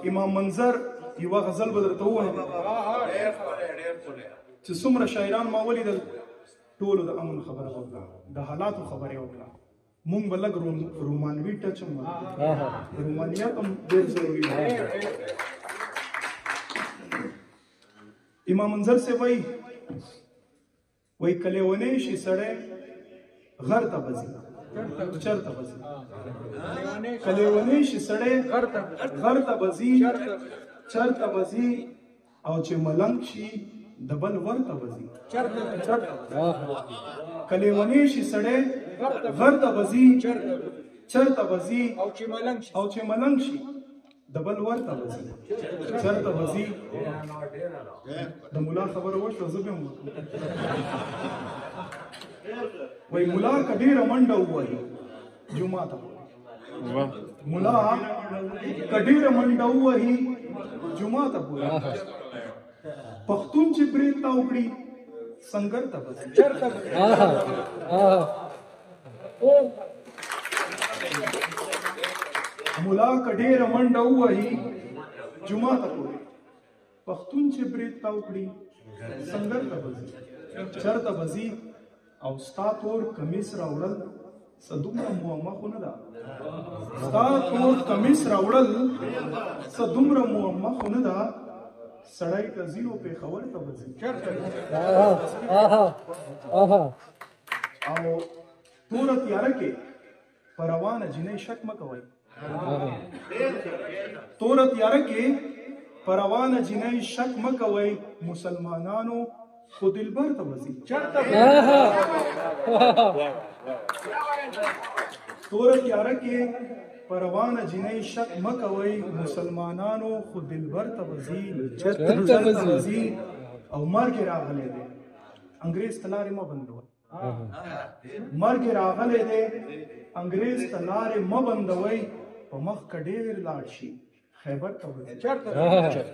امام منظر یوه غزل به درته ووایم چې څومره شاعران ما ولیدل ټولو د امن خبره وکړه د حالاتو خبرې وکړه مونږ به لږ رومانوي ټچ هم رومانیت هم ډېر ضروري دی امام منظر صاحب وایي که لیونی شي سړی غر ته به ځي چرته به ځي که لیونی شي سړی غر ته به ځي چرته به ځي او چې ملنګ شي د بل ور ته به ځي که لیونی شي سړی غر ته به ځي چرته به ځي او چې ملنګ شي د بل ور ته به ځي چرته به ځي د ملا خبره وشوه زه به هم وایي ملا که ډېره منډه ووهي جومات ته ملا که ډېره منډه ووهي جومات ته پورې پښتون چې برید ته وکړي سنګر ته به ځي ملا که ډېره منډه ووهي جومات ته پورې پښتون چې برید ته وکړي سنګر ته به ځي چرته به ځي او ستا تور کمیس راوړل څه دومره معما خو نه ده ستا تور کمیس راوړل څه دومره معما خو نه ده سړی ته ځي نو پېښور ته به ځي او توره تیاره کې په روانه جینۍ شک مه کوئ توره تیاره کې په روانه جینۍ شک مه کوئ مسلمانانو خو دلبر ته به ځي توره تیاره کې په روانه جینۍ شک مه کوئ مسلمانانو خو دلبر ته به ځي چرته به ځي او مرګ راغلی دی انګریز ته لارې مه بندوئ مرګ راغلی دی انګریز ته لارې مه بندوئ په مخکې ډېر لاړ شي خیبر ته به ځي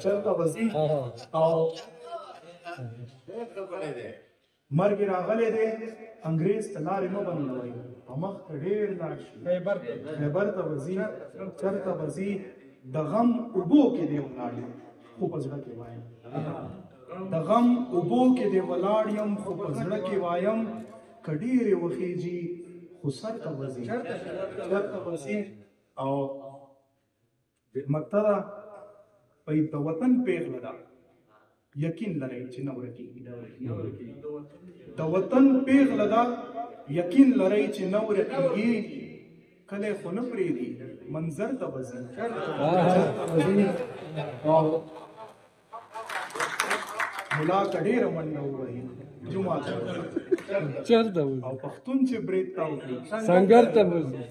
چرته به ځي او مرګ راغلی دی انګریز ته لارې مه بندوئ په مخکې ډېر لاړ شي خیبر ته به ځي چرته به ځي د غم اوبو کې دی ولاړ یم خو په زړه کې وایم د غم اوبو کې دی ولاړ یم خو په زړه کې وایم که ډېرې وخیږي خو سر ته به ځي چرته به ځي او مکته ده د وطن پیغله ده یقین لرئ چې نه ورکېږي د وطن پیغله ده یقین لرئ چې نه ورکېږي کلی خو نه پرېږدي منظر ته به ځي ملا که ډېره منډه ووهي جومات ته چرته او پښتون چې برید ته وکړي سنګر ته به ځي